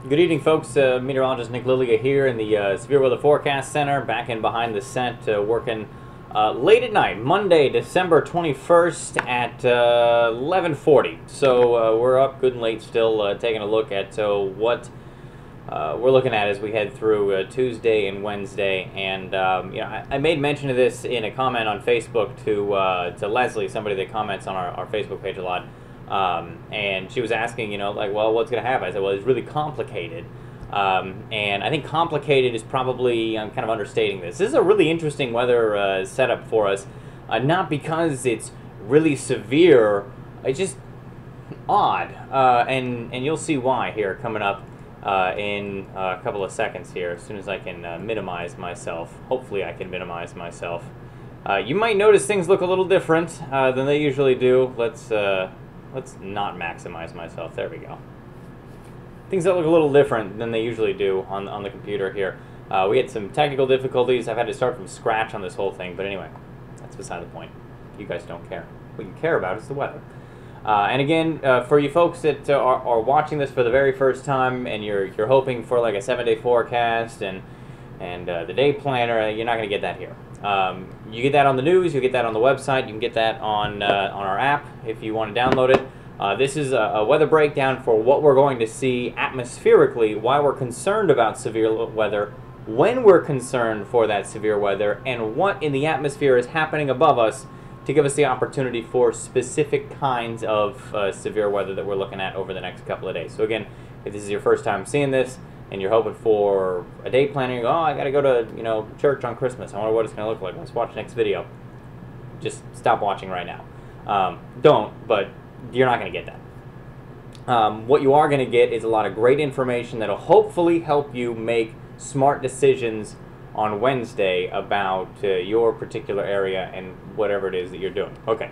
Good evening, folks. Meteorologist Nick Lilia here in the Severe Weather Forecast Center, back in behind the scent, working late at night, Monday, December 21st at 11:40. So we're up good and late still, taking a look at what we're looking at as we head through Tuesday and Wednesday. And I made mention of this in a comment on Facebook to Leslie, somebody that comments on our Facebook page a lot. And she was asking, well, what's going to happen? I said, well, it's really complicated. And I think complicated is probably, I'm kind of understating this. This is a really interesting weather setup for us, not because it's really severe, it's just odd. And you'll see why here coming up in a couple of seconds here, as soon as I can minimize myself. Hopefully I can minimize myself. You might notice things look a little different than they usually do. Let's not maximize myself. There we go. Things that look a little different than they usually do on the computer here. We had some technical difficulties. I've had to start from scratch on this whole thing. But anyway, that's beside the point. You guys don't care. What you care about is the weather. And again, for you folks that are watching this for the very first time and you're hoping for like a 7-day forecast and the day planner, you're not going to get that here. You get that on the news, you get that on the website, you can get that on our app if you want to download it. This is a weather breakdown for what we're going to see atmospherically, why we're concerned about severe weather, when we're concerned for that severe weather, and what in the atmosphere is happening above us to give us the opportunity for specific kinds of severe weather that we're looking at over the next couple of days. So again, if this is your first time seeing this, and you're hoping for a day planner, you go, oh, I got to go to church on Christmas. I wonder what it's going to look like. Let's watch the next video. Just stop watching right now. Don't, but you're not going to get that. What you are going to get is a lot of great information that will hopefully help you make smart decisions on Wednesday about your particular area and whatever it is that you're doing. Okay.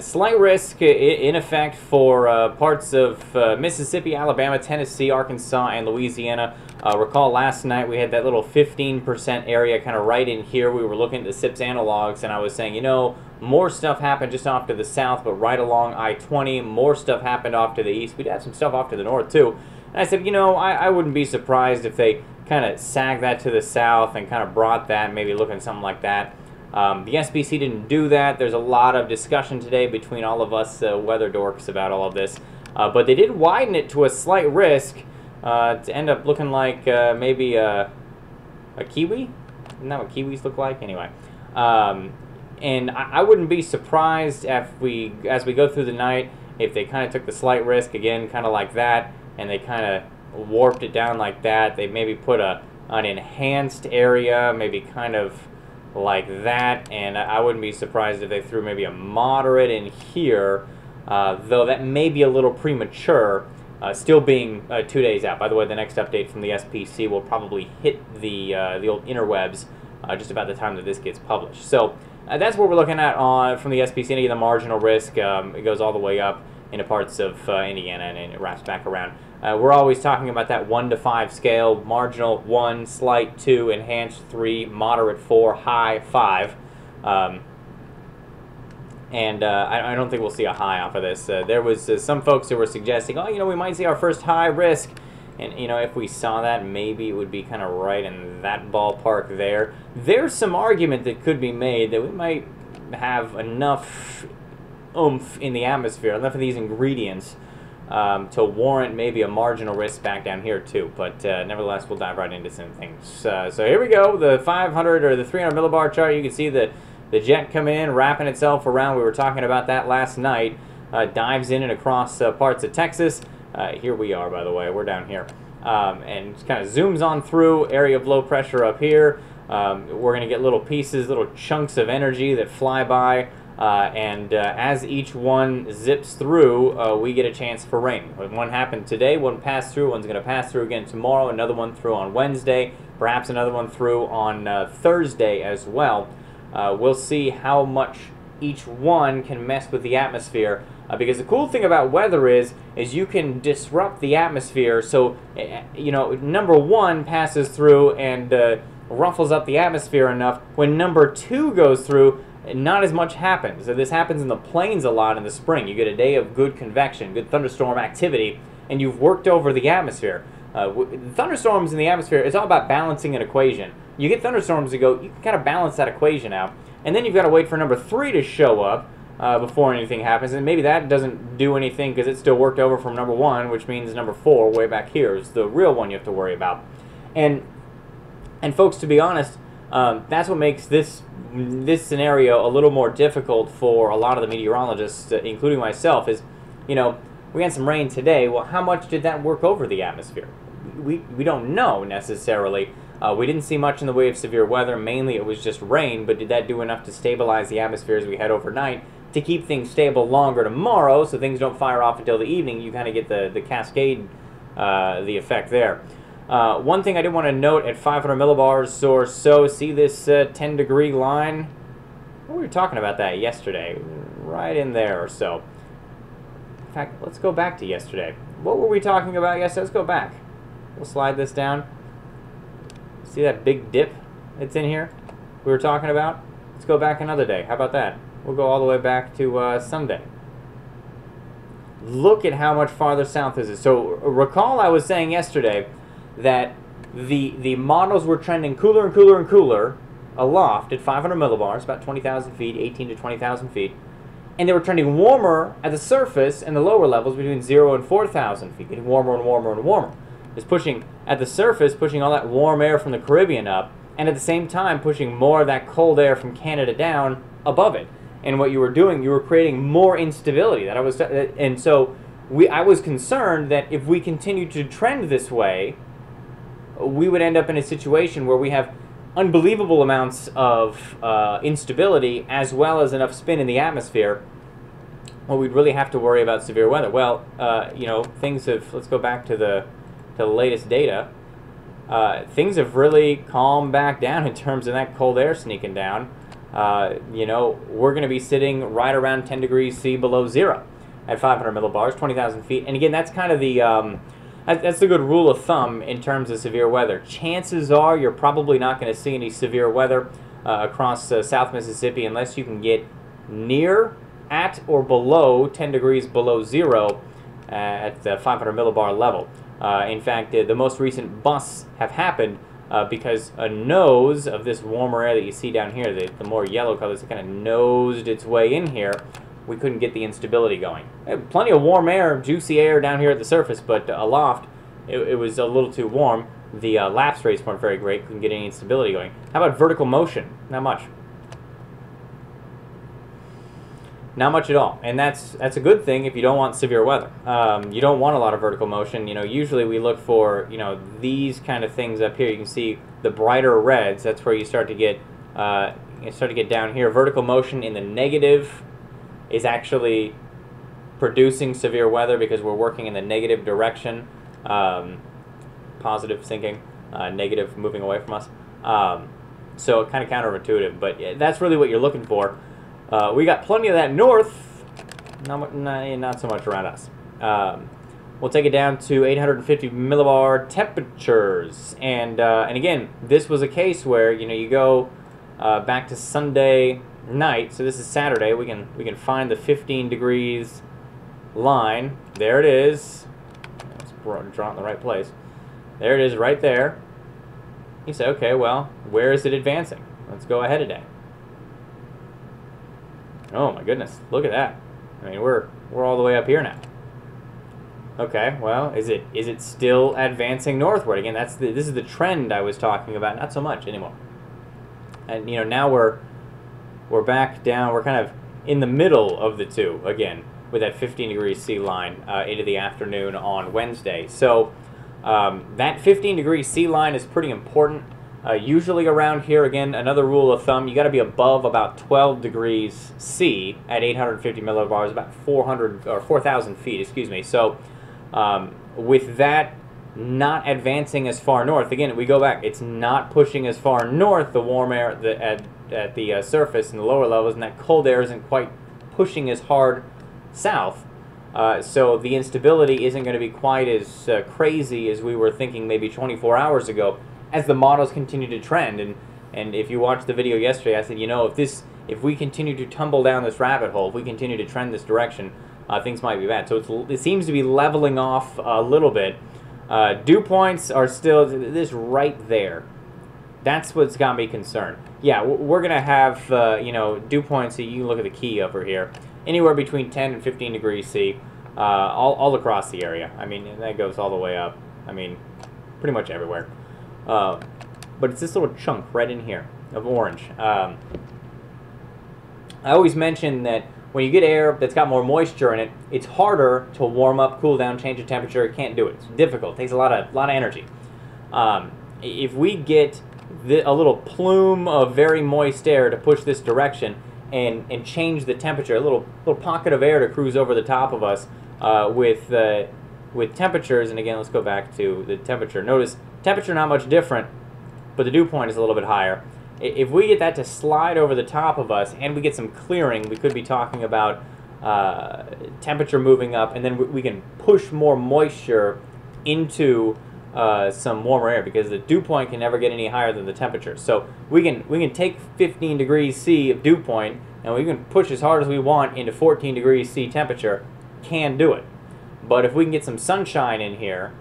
Slight risk in effect for parts of Mississippi, Alabama, Tennessee, Arkansas, and Louisiana. Recall last night we had that little 15% area kind of right in here. We were looking at the SIPS analogs, and I was saying, more stuff happened just off to the south, but right along I-20, more stuff happened off to the east. We'd have some stuff off to the north, too. And I said, I wouldn't be surprised if they kind of sagged that to the south and kind of brought that, maybe looking something like that. The SPC didn't do that. There's a lot of discussion today between all of us weather dorks about all of this. But they did widen it to a slight risk to end up looking like maybe a kiwi. Isn't that what kiwis look like? Anyway. And I wouldn't be surprised as we go through the night if they kind of took the slight risk again, kind of like that, and they kind of warped it down like that. They maybe put an enhanced area, maybe kind of like that, and I wouldn't be surprised if they threw maybe a moderate in here, though that may be a little premature, still being 2 days out. By the way, the next update from the SPC will probably hit the old interwebs just about the time that this gets published. So that's what we're looking at from the SPC. And again, the marginal risk, it goes all the way up into parts of Indiana, and it wraps back around. We're always talking about that 1 to 5 scale: marginal 1, slight 2, enhanced 3, moderate 4, high 5. And I don't think we'll see a high off of this. There was some folks who were suggesting, oh, we might see our first high risk. And, if we saw that, maybe it would be kind of right in that ballpark there. There's some argument that could be made that we might have enough oomph in the atmosphere, enough of these ingredients to warrant maybe a marginal risk back down here too. But nevertheless, we'll dive right into some things. So here we go, the 500 or the 300 millibar chart. You can see the jet come in, wrapping itself around. We were talking about that last night. Dives in and across parts of Texas. Here we are, by the way. We're down here. And kind of zooms on through, area of low pressure up here. We're going to get little pieces, little chunks of energy that fly by. As each one zips through, we get a chance for rain. One happened today, one passed through, one's going to pass through again tomorrow, another one through on Wednesday, perhaps another one through on Thursday as well. We'll see how much each one can mess with the atmosphere. Because the cool thing about weather is you can disrupt the atmosphere. So, number 1 passes through and ruffles up the atmosphere enough. When number 2 goes through, not as much happens. So this happens in the plains a lot in the spring. You get a day of good convection, good thunderstorm activity, and you've worked over the atmosphere. Thunderstorms in the atmosphere, it's all about balancing an equation. You get thunderstorms to go, you can kind of balance that equation out, and then you've got to wait for number 3 to show up before anything happens, and maybe that doesn't do anything because it still worked over from number 1, which means number 4 way back here is the real one you have to worry about. And folks, to be honest, that's what makes this scenario a little more difficult for a lot of the meteorologists, including myself, is, you know, we had some rain today. Well, how much did that work over the atmosphere? We don't know necessarily. We didn't see much in the way of severe weather. Mainly it was just rain, but did that do enough to stabilize the atmosphere as we head overnight to keep things stable longer tomorrow so things don't fire off until the evening? You kind of get the cascade, the effect there. One thing I did want to note at 500 millibars or so, see this 10-degree line? We were talking about that yesterday, right in there or so. In fact, let's go back to yesterday. What were we talking about yesterday? Let's go back. We'll slide this down. See that big dip that's in here we were talking about? Let's go back another day. How about that? We'll go all the way back to Sunday. Look at how much farther south this is. So recall I was saying yesterday that the models were trending cooler and cooler and cooler aloft at 500 millibars, about 20,000 feet, 18 to 20,000 feet. And they were trending warmer at the surface and the lower levels between 0 and 4,000 feet, getting warmer and warmer and warmer. It's pushing at the surface, pushing all that warm air from the Caribbean up, and at the same time pushing more of that cold air from Canada down above it. And what you were doing, you were creating more instability. And so I was concerned that if we continued to trend this way, we would end up in a situation where we have unbelievable amounts of instability as well as enough spin in the atmosphere. Well, we'd really have to worry about severe weather. Well, you know, things have, let's go back to the latest data. Things have really calmed back down in terms of that cold air sneaking down. You know, we're going to be sitting right around 10 degrees C below zero at 500 millibars, 20,000 feet. And again, that's kind of the that's a good rule of thumb in terms of severe weather. Chances are you're probably not going to see any severe weather across South Mississippi unless you can get near, at, or below 10 degrees below zero at the 500 millibar level. In fact, the most recent busts have happened because a nose of this warmer air that you see down here, the more yellow colors, it kind of nosed its way in here. We couldn't get the instability going. Plenty of warm air, juicy air down here at the surface, but aloft, it was a little too warm. The lapse rates weren't very great, couldn't get any instability going. How about vertical motion? Not much. Not much at all, and that's a good thing if you don't want severe weather. You don't want a lot of vertical motion. You know, usually we look for, you know, these kind of things up here. You can see the brighter reds. That's where you start to get down here. Vertical motion in the negative is actually producing severe weather because we're working in the negative direction. Positive sinking, negative moving away from us. So kind of counterintuitive, but that's really what you're looking for. We got plenty of that north, not so much around us. We'll take it down to 850 millibar temperatures, and again, this was a case where, you know, you go back to Sunday night. So this is Saturday. We can find the 15 degrees line. There it is. Let's draw it in the right place. There it is, right there. You say, okay, well, where is it advancing? Let's go ahead a day. Oh my goodness, look at that. I mean, we're all the way up here now. Okay, well, is it still advancing northward? Again, this is the trend I was talking about, not so much anymore. And you know, now we're back down, we're kind of in the middle of the two again with that 15 degrees C line into the afternoon on Wednesday. So that 15 degrees C line is pretty important. Usually around here, again, another rule of thumb, you got to be above about 12 degrees C at 850 millibars, about 400 or 4,000 feet, excuse me. So with that not advancing as far north, again, we go back, it's not pushing as far north, the warm air at the surface and the lower levels, and that cold air isn't quite pushing as hard south. So the instability isn't going to be quite as crazy as we were thinking maybe 24 hours ago, as the models continue to trend. And if you watched the video yesterday, I said, you know, if we continue to tumble down this rabbit hole, if we continue to trend this direction, things might be bad. So it seems to be leveling off a little bit. Dew points are still this right there. That's what's got me concerned. Yeah, we're going to have, dew points, so you can look at the key over here, anywhere between 10 and 15 degrees C, all across the area. I mean, that goes all the way up. I mean, pretty much everywhere. But it's this little chunk right in here of orange. I always mention that when you get air that's got more moisture in it, it's harder to warm up, cool down, change the temperature. It can't do it. It's difficult. It takes a lot of energy. If we get a little plume of very moist air to push this direction and change the temperature, a little pocket of air to cruise over the top of us with temperatures, and again, let's go back to the temperature. Notice temperature not much different, but the dew point is a little bit higher. If we get that to slide over the top of us and we get some clearing, we could be talking about temperature moving up, and then we can push more moisture into some warmer air, because the dew point can never get any higher than the temperature. So we can take 15 degrees C of dew point, and we can push as hard as we want into 14 degrees C temperature. Can do it. But if we can get some sunshine in here,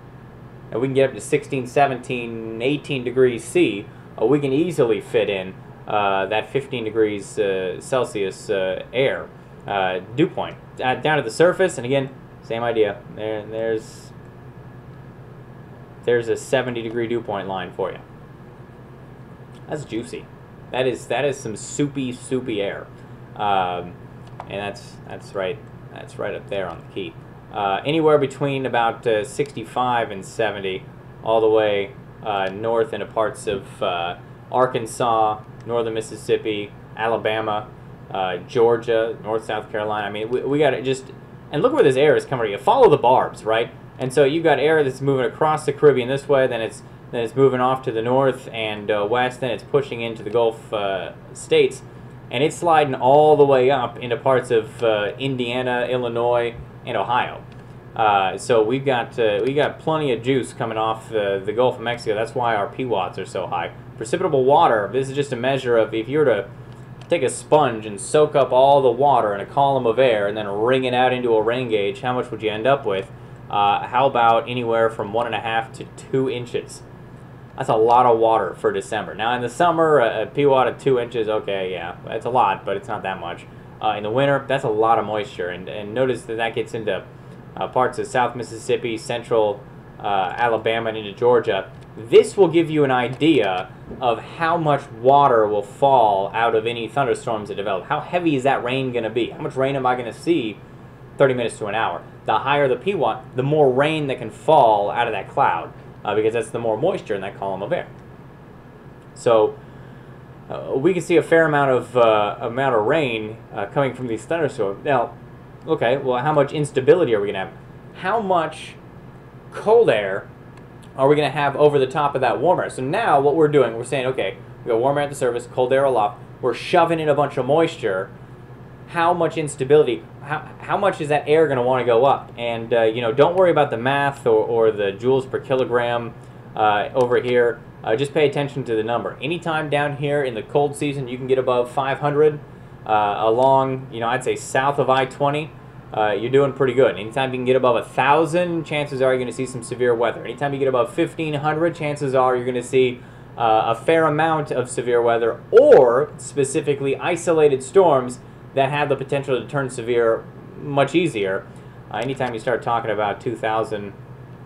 and we can get up to 16, 17, 18 degrees C, we can easily fit in that 15 degrees Celsius air dew point down to the surface. And again, same idea. There's a 70 degree dew point line for you. That's juicy. That is some soupy air, and that's right up there on the key. Anywhere between about 65 and 70, all the way north into parts of Arkansas, northern Mississippi, Alabama, Georgia, North South Carolina. I mean, we got to just, and look where this air is coming from. You follow the barbs, right? And so you've got air that's moving across the Caribbean this way, then it's moving off to the north and west, then it's pushing into the Gulf states, and it's sliding all the way up into parts of Indiana, Illinois, and Ohio. So we've got plenty of juice coming off the Gulf of Mexico. That's why our PWATs are so high. Precipitable water, this is just a measure of, if you were to take a sponge and soak up all the water in a column of air and then wring it out into a rain gauge, how much would you end up with? How about anywhere from 1.5 to 2 inches? That's a lot of water for December. Now in the summer, a PWAT of 2 inches, okay, yeah, that's a lot, but it's not that much. In the winter, that's a lot of moisture, and notice that gets into parts of South Mississippi, central Alabama, and into Georgia. This will give you an idea of how much water will fall out of any thunderstorms that develop. How heavy is that rain going to be? How much rain am I going to see 30 minutes to an hour? The higher the PWAT, the more rain that can fall out of that cloud, because that's the more moisture in that column of air. So we can see a fair amount of rain coming from these thunderstorms. Now, okay, well, how much instability are we going to have? How much cold air are we going to have over the top of that warm air? So now what we're doing, we're saying, okay, we got warm air at the surface, cold air aloft. We're shoving in a bunch of moisture. How much instability? How much is that air going to want to go up? And don't worry about the math or the joules per kilogram over here. Just pay attention to the number. Anytime down here in the cold season, you can get above 500 along, I'd say south of I-20. You're doing pretty good. Anytime you can get above 1,000, chances are you're going to see some severe weather. Anytime you get above 1,500, chances are you're going to see a fair amount of severe weather, or specifically isolated storms that have the potential to turn severe much easier. Anytime you start talking about 2,000,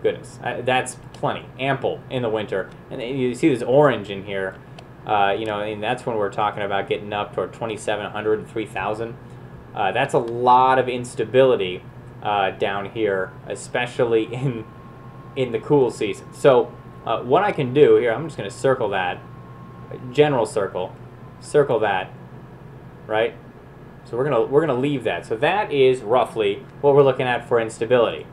goodness, that's plenty, ample in the winter. And you see this orange in here, and that's when we're talking about getting up toward 2,700 and 3,000. That's a lot of instability down here, especially in the cool season. So what I can do here, I'm just going to circle that, general circle that, right? So we're gonna leave that. So that is roughly what we're looking at for instability,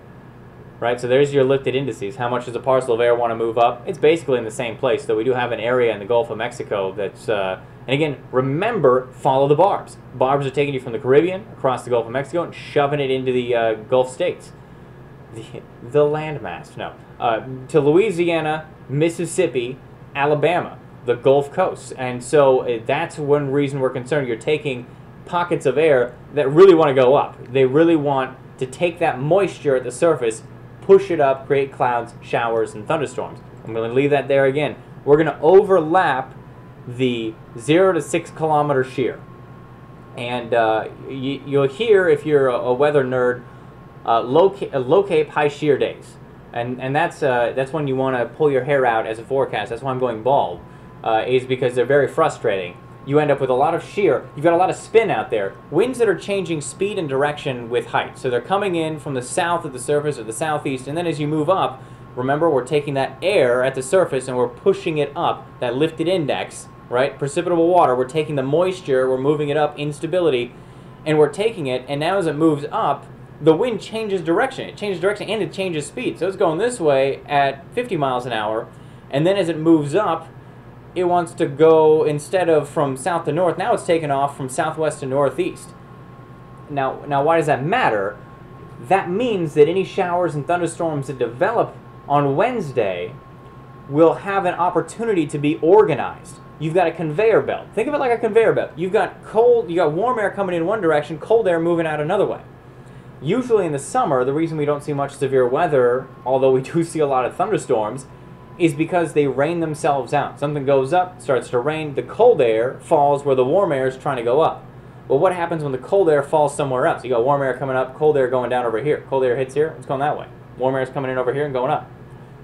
right? So there's your lifted indices. How much does a parcel of air want to move up? It's basically in the same place, though we do have an area in the Gulf of Mexico that's, and again, remember, follow the barbs. Barbs are taking you from the Caribbean across the Gulf of Mexico and shoving it into the Gulf states. The landmass, no. To Louisiana, Mississippi, Alabama, the Gulf Coast. And so that's one reason we're concerned. You're taking pockets of air that really want to go up. They really want to take that moisture at the surface, push it up, create clouds, showers, and thunderstorms. I'm going to leave that there again. We're going to overlap the 0 to 6 kilometer shear. And you'll hear, if you're a weather nerd, low cape, high shear days. And that's when you want to pull your hair out as a forecast. That's why I'm going bald, is because they're very frustrating. You end up with a lot of shear. You've got a lot of spin out there. Winds that are changing speed and direction with height. So they're coming in from the south of the surface or the southeast, and then as you move up, remember, we're taking that air at the surface and we're pushing it up, that lifted index, right? Precipitable water, we're taking the moisture, we're moving it up, instability, and we're taking it, and now as it moves up, the wind changes direction. It changes direction and it changes speed. So it's going this way at 50 miles an hour, and then as it moves up, it wants to go, instead of from south to north, now it's taking off from southwest to northeast. Now why does that matter? That means that any showers and thunderstorms that develop on Wednesday will have an opportunity to be organized. You've got a conveyor belt. Think of it like a conveyor belt. You've got warm air coming in one direction, cold air moving out another way. Usually in the summer, the reason we don't see much severe weather, although we do see a lot of thunderstorms, is because they rain themselves out. Something goes up, starts to rain, the cold air falls where the warm air is trying to go up. Well, what happens when the cold air falls somewhere else? You got warm air coming up, cold air going down over here. Cold air hits here, it's going that way. Warm air is coming in over here and going up.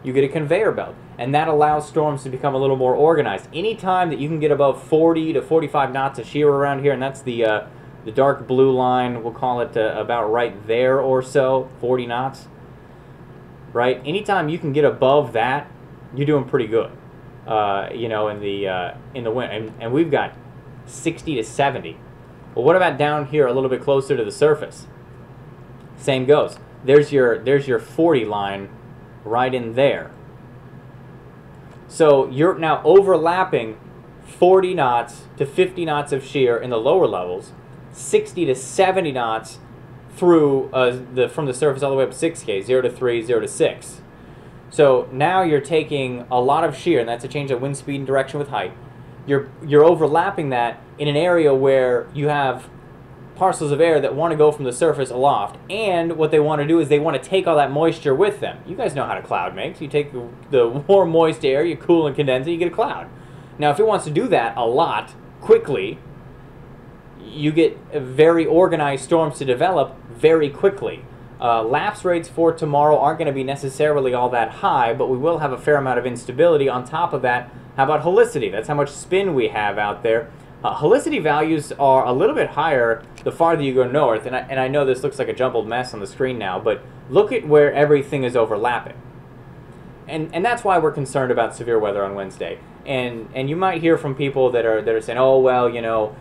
You get a conveyor belt, and that allows storms to become a little more organized. Anytime that you can get above 40 to 45 knots of shear around here, and that's the dark blue line, we'll call it about right there or so, 40 knots, right? Anytime you can get above that, you're doing pretty good, you know, in the wind. And we've got 60 to 70. Well, what about down here a little bit closer to the surface? Same goes. There's your 40 line right in there. So you're now overlapping 40 knots to 50 knots of shear in the lower levels, 60 to 70 knots through from the surface all the way up 6K, 0 to 3, 0 to 6. So now you're taking a lot of shear, and that's a change of wind speed and direction with height. You're overlapping that in an area where you have parcels of air that want to go from the surface aloft, and what they want to do is they want to take all that moisture with them. You guys know how a cloud makes. You take the warm, moist air, you cool and condense it, you get a cloud. Now, if it wants to do that a lot, quickly, you get very organized storms to develop very quickly. Lapse rates for tomorrow aren't going to be necessarily all that high, but we will have a fair amount of instability. On top of that, how about helicity? That's how much spin we have out there. Helicity values are a little bit higher the farther you go north, and I know this looks like a jumbled mess on the screen now, but look at where everything is overlapping. And that's why we're concerned about severe weather on Wednesday. And you might hear from people that are saying, oh, well, you know,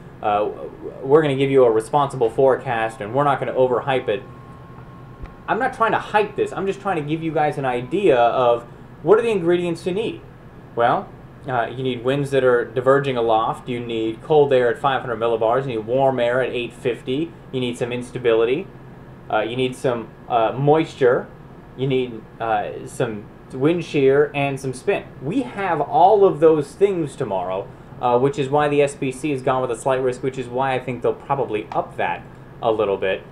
we're going to give you a responsible forecast and we're not going to overhype it. I'm not trying to hype this. I'm just trying to give you guys an idea of what are the ingredients you need. Well, you need winds that are diverging aloft. You need cold air at 500 millibars. You need warm air at 850. You need some instability. You need some moisture. You need some wind shear and some spin. We have all of those things tomorrow, which is why the SPC has gone with a slight risk, which is why I think they'll probably up that a little bit.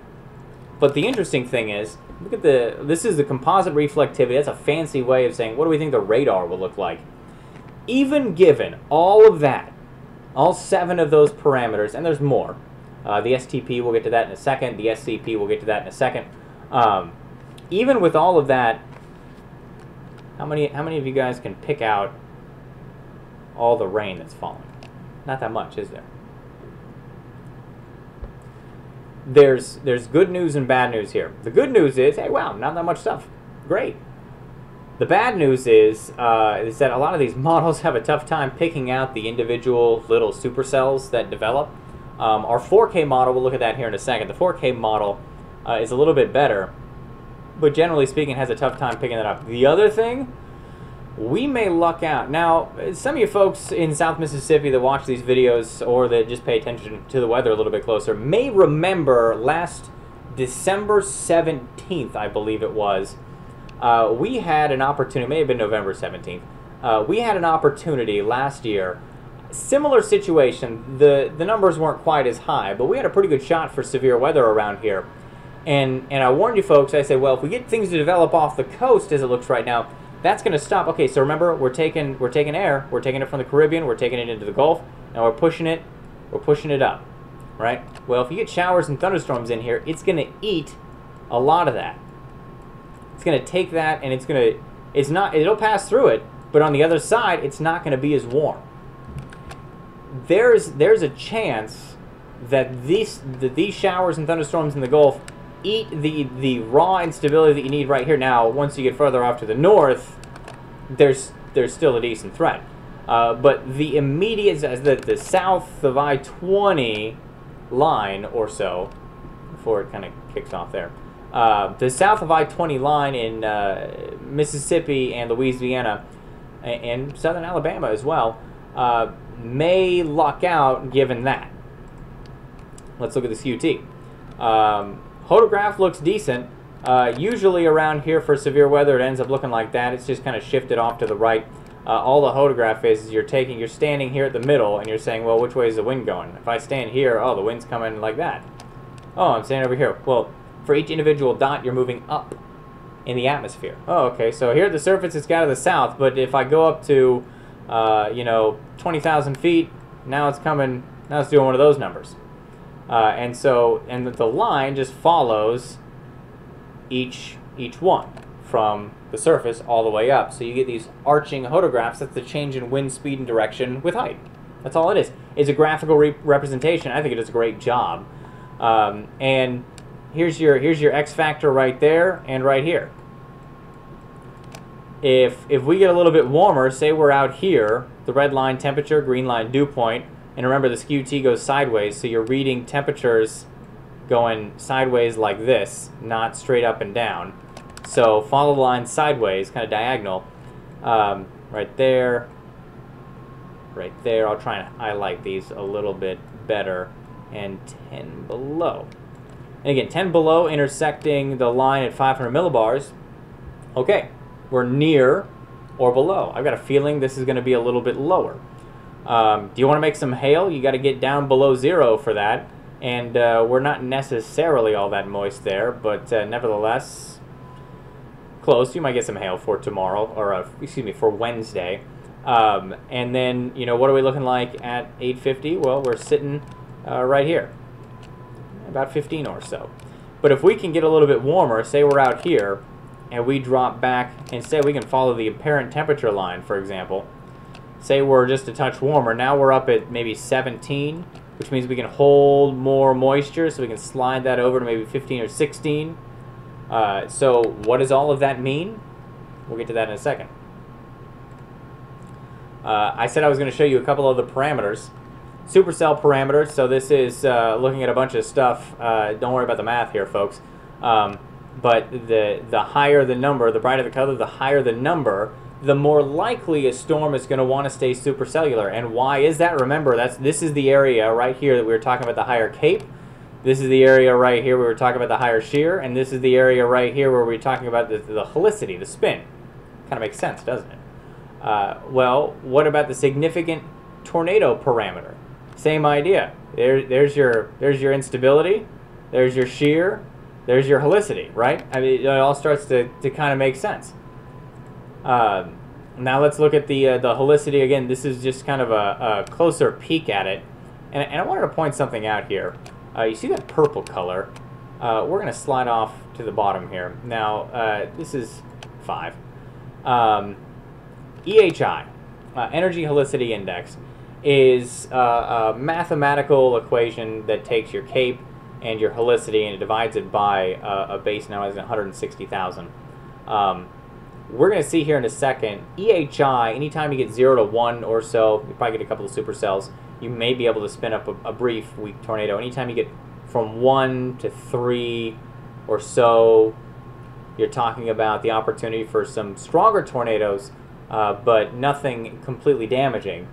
But the interesting thing is, look at this is the composite reflectivity. That's a fancy way of saying, what do we think the radar will look like? Even given all of that, all 7 of those parameters, and there's more. The STP, we'll get to that in a second. The SCP, we'll get to that in a second. Even with all of that, how many of you guys can pick out all the rain that's falling? Not that much, is there? There's good news and bad news here. The good news is, hey, wow, not that much stuff. Great. The bad news is that a lot of these models have a tough time picking out the individual little supercells that develop. Our 4K model, we'll look at that here in a second. The 4K model is a little bit better, but generally speaking, has a tough time picking that up. The other thing, we may luck out. Now, some of you folks in South Mississippi that watch these videos or that just pay attention to the weather a little bit closer may remember last December 17th, I believe it was, we had an opportunity, may have been November 17th, we had an opportunity last year, similar situation, the numbers weren't quite as high, but we had a pretty good shot for severe weather around here. And I warned you folks, I said, well, if we get things to develop off the coast as it looks right now, that's going to stop. Okay, so remember, we're taking air, we're taking it from the Caribbean, we're taking it into the Gulf, and we're pushing it up, right? Well, if you get showers and thunderstorms in here, it's going to eat a lot of that. It's going to take that, and it'll pass through it, but on the other side, it's not going to be as warm. There's a chance that these showers and thunderstorms in the Gulf eat the raw instability that you need right here. Now, once you get further off to the north, there's still a decent threat. But the immediate, the south of I-20 line or so, before it kind of kicks off there, the south of I-20 line in Mississippi and Louisiana and southern Alabama as well may luck out given that. Let's look at this QT. Photograph looks decent. Usually around here for severe weather, it ends up looking like that. It's just kind of shifted off to the right. All the photograph is you're standing here at the middle, and you're saying, well, which way is the wind going? If I stand here, oh, the wind's coming like that. Oh, I'm standing over here. Well, for each individual dot, you're moving up in the atmosphere. Oh, okay, so here at the surface, it's got to the south, but if I go up to, 20,000 feet, now it's doing one of those numbers. And the line just follows each one from the surface all the way up. So you get these arching photographs. That's the change in wind speed and direction with height. That's all it is. It's a graphical representation. I think it does a great job. And here's your X factor right there and right here. If we get a little bit warmer, say we're out here, the red line temperature, green line dew point, and remember this QT goes sideways, so you're reading temperatures going sideways like this, not straight up and down. So follow the line sideways, kind of diagonal. Right there, right there. I'll try and highlight these a little bit better. And 10 below. And again, 10 below intersecting the line at 500 millibars. Okay, we're near or below. I've got a feeling this is going to be a little bit lower. Do you want to make some hail? You got to get down below zero for that. And we're not necessarily all that moist there, but nevertheless, close. You might get some hail for tomorrow, or excuse me, for Wednesday. And then, what are we looking like at 8:50? Well, we're sitting right here, about 15 or so. But if we can get a little bit warmer, say we're out here, and we drop back, and say we can follow the apparent temperature line, for example. Say we're just a touch warmer. Now we're up at maybe 17, which means we can hold more moisture, so we can slide that over to maybe 15 or 16. So what does all of that mean? We'll get to that in a second. I said I was going to show you a couple of the parameters. Supercell parameters, so this is looking at a bunch of stuff. Don't worry about the math here, folks. But the higher the number, the brighter the color, the higher the number, the more likely a storm is going to want to stay supercellular. And why is that? Remember, this is the area right here that we were talking about the higher CAPE. This is the area right here where we were talking about the higher shear. And this is the area right here where we're talking about the helicity, the spin. Kind of makes sense, doesn't it? Well, what about the significant tornado parameter? Same idea. There's your instability. There's your shear. There's your helicity, right? I mean, it all starts to kind of make sense. Now let's look at the helicity again. This is just kind of a closer peek at it. And I wanted to point something out here. You see that purple color? We're going to slide off to the bottom here. Now, this is 5. EHI, Energy Helicity Index, is a mathematical equation that takes your CAPE and your helicity and it divides it by a base now as 160,000. We're going to see here in a second, EHI, anytime you get 0 to 1 or so, you probably get a couple of supercells, you may be able to spin up a brief weak tornado. Anytime you get from 1 to 3 or so, you're talking about the opportunity for some stronger tornadoes, but nothing completely damaging.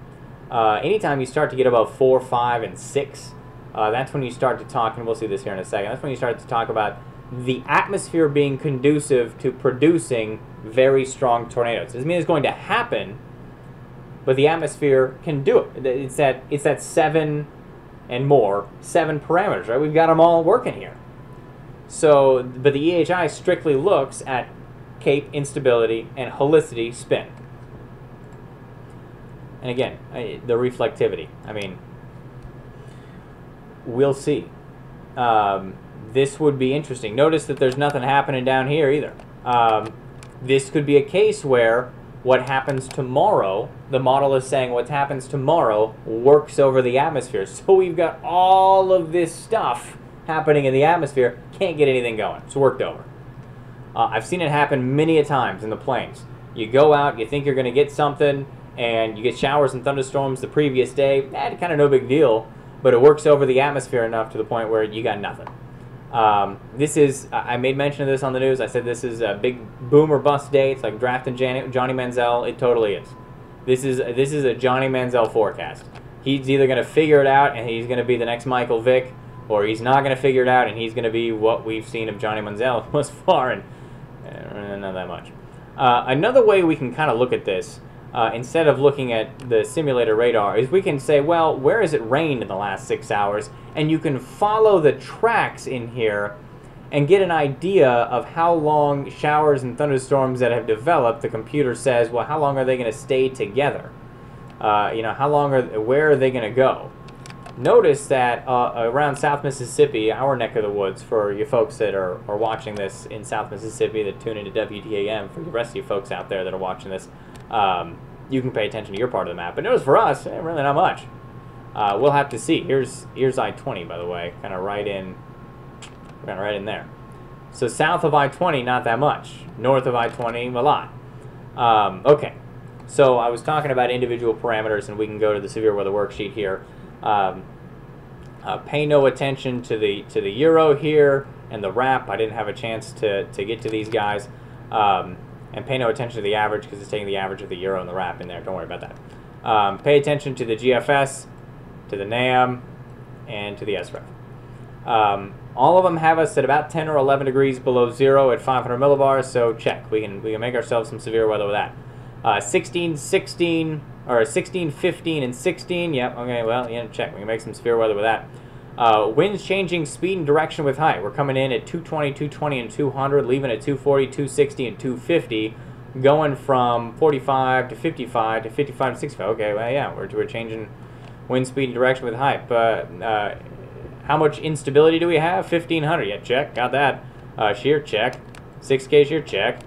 Anytime you start to get above 4, 5, and 6, that's when you start to talk, and we'll see this here in a second, that's when you start to talk about the atmosphere being conducive to producing very strong tornadoes. It doesn't mean it's going to happen, but the atmosphere can do it. It's that 7 and more, 7 parameters, right? We've got them all working here. So, but the EHI strictly looks at CAPE, instability, and helicity, spin. And again, the reflectivity. I mean, we'll see. This would be interesting. Notice that there's nothing happening down here either. This could be a case where what happens tomorrow, the model is saying what happens tomorrow works over the atmosphere. So we've got all of this stuff happening in the atmosphere, can't get anything going. It's worked over. I've seen it happen many a times in the plains. You go out, you think you're going to get something, and you get showers and thunderstorms the previous day. Kind of no big deal, but it works over the atmosphere enough to the point where you got nothing. This is, I made mention of this on the news. I said this is a big boom or bust day. It's like drafting Johnny Manziel. It totally is. This is a Johnny Manziel forecast. He's either going to figure it out and he's going to be the next Michael Vick, or he's not going to figure it out and he's going to be what we've seen of Johnny Manziel thus far, and not that much. Another way we can kind of look at this, instead of looking at the simulator radar, is we can say, well, where has it rained in the last 6 hours? And you can follow the tracks in here and get an idea of how long showers and thunderstorms that have developed, the computer says, well, how long are they going to stay together? How long where are they going to go? Notice that around South Mississippi, our neck of the woods, for you folks that are watching this in South Mississippi that tune into WTAM, for the rest of you folks out there that are watching this, you can pay attention to your part of the map. But notice for us, really not much. We'll have to see. Here's I-20, by the way, kind of right in there. So south of I-20, not that much. North of I-20, a lot. Okay, so I was talking about individual parameters, and we can go to the severe weather worksheet here. Pay no attention to the euro here and the wrap. I didn't have a chance to get to these guys. And pay no attention to the average because it's taking the average of the euro and the wrap in there. Don't worry about that. Pay attention to the GFS, to the NAM, and to the SREF. All of them have us at about 10 or 11 degrees below zero at 500 millibars, so check. We can make ourselves some severe weather with that. 16, 16, or 16, 15, and 16. Yep, okay, well, yeah, check. We can make some severe weather with that. Winds changing speed and direction with height. We're coming in at 220, 220, and 200, leaving at 240, 260, and 250, going from 45 to 55 to 55 to 65. Okay, well, yeah, we're changing wind speed and direction with height. But how much instability do we have? 1500. Yeah, check. Got that. Shear, check. 6K shear, check.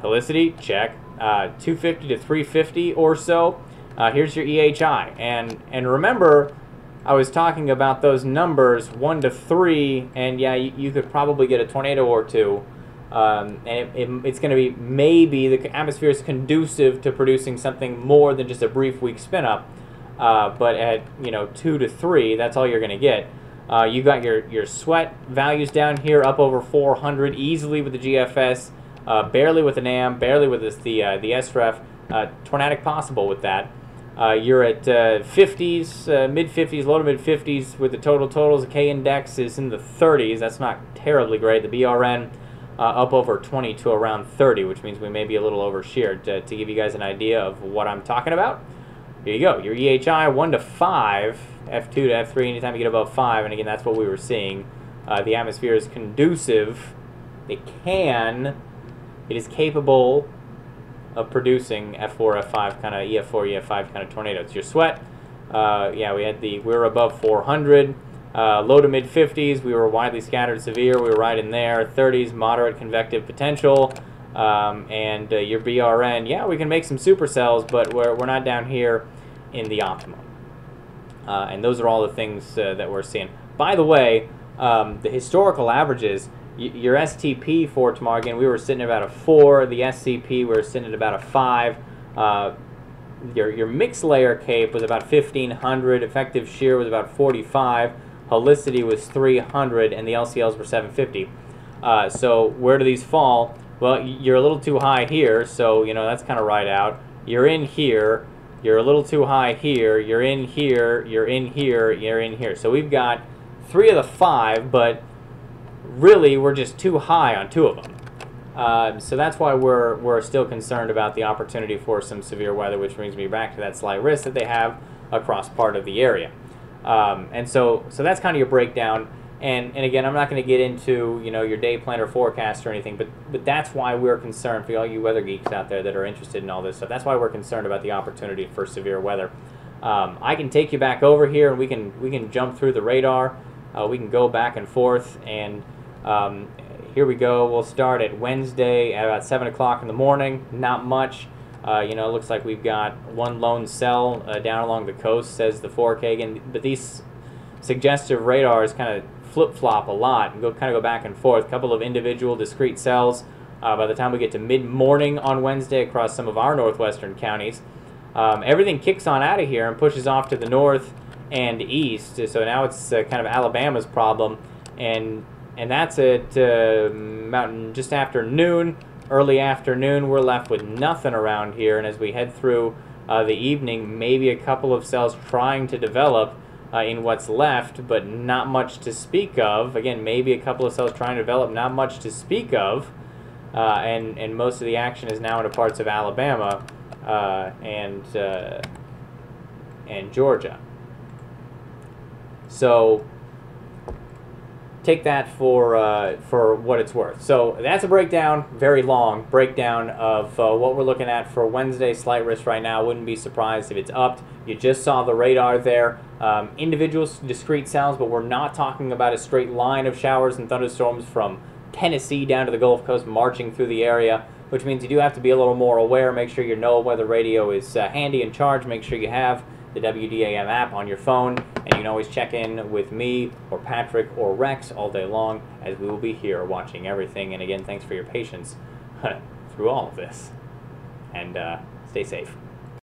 Helicity, check. 250 to 350 or so. Here's your EHI. And remember, I was talking about those numbers 1 to 3, and yeah, you could probably get a tornado or two. And it's going to be maybe the atmosphere is conducive to producing something more than just a brief weak spin up. But at 2 to 3, that's all you're going to get. You got your sweat values down here up over 400 easily with the GFS, barely with the NAM, barely with the SREF. Tornadic possible with that. You're at 50s, mid-50s, low to mid-50s with the totals. The K-index is in the 30s. That's not terribly great. The BRN up over 20 to around 30, which means we may be a little over-sheared. To give you guys an idea of what I'm talking about, here you go. Your EHI 1 to 5, F2 to F3, anytime you get above 5, and again, that's what we were seeing. The atmosphere is conducive. It is capable of producing F4, F5 kind of EF4, EF5 kind of tornadoes. Your sweat, yeah, we were above 400, low to mid 50s. We were widely scattered severe. We were right in there. 30s, moderate convective potential, and your BRN, yeah, we can make some supercells, but we're not down here in the optimum. And those are all the things that we're seeing. By the way, the historical averages. Your STP for tomorrow, again, we were sitting at about a 4. The SCP, we were sitting at about a 5. Your mixed layer CAPE was about 1500. Effective shear was about 45. Helicity was 300, and the LCLs were 750. So where do these fall? Well, you're a little too high here, so that's kind of right out. You're in here. You're a little too high here. You're in here. You're in here. You're in here. So we've got 3 of the 5, but really, we're just too high on 2 of them. So that's why we're still concerned about the opportunity for some severe weather, which brings me back to that slight risk that they have across part of the area. And so that's kind of your breakdown. And again, I'm not going to get into, you know, your day plan or forecast or anything, but that's why we're concerned, for all you weather geeks out there that are interested in all this stuff. That's why we're concerned about the opportunity for severe weather. I can take you back over here, and we can jump through the radar. We can go back and forth, and here we go. We'll start at Wednesday at about 7 o'clock in the morning. Not much. You know, it looks like we've got one lone cell down along the coast, says the 4K. But these suggestive radars kind of flip-flop a lot and kind of go back and forth. A couple of individual discrete cells. By the time we get to mid-morning on Wednesday across some of our northwestern counties, everything kicks on out of here and pushes off to the north and east. So now it's kind of Alabama's problem, and that's at just after noon, early afternoon. We're left with nothing around here, and as we head through the evening, maybe a couple of cells trying to develop in what's left, but not much to speak of. Again, maybe a couple of cells trying to develop, not much to speak of, and most of the action is now into parts of Alabama and Georgia. So take that for what it's worth. So that's a breakdown, very long breakdown of what we're looking at for Wednesday. Slight risk right now. Wouldn't be surprised if it's upped. You just saw the radar there. Individual discrete cells, but we're not talking about a straight line of showers and thunderstorms from Tennessee down to the Gulf Coast marching through the area, which means you do have to be a little more aware. Make sure your NOAA radio is handy and charged. Make sure you have the WDAM app on your phone, and you can always check in with me or Patrick or Rex all day long, as we will be here watching everything. And again, thanks for your patience through all of this, and stay safe.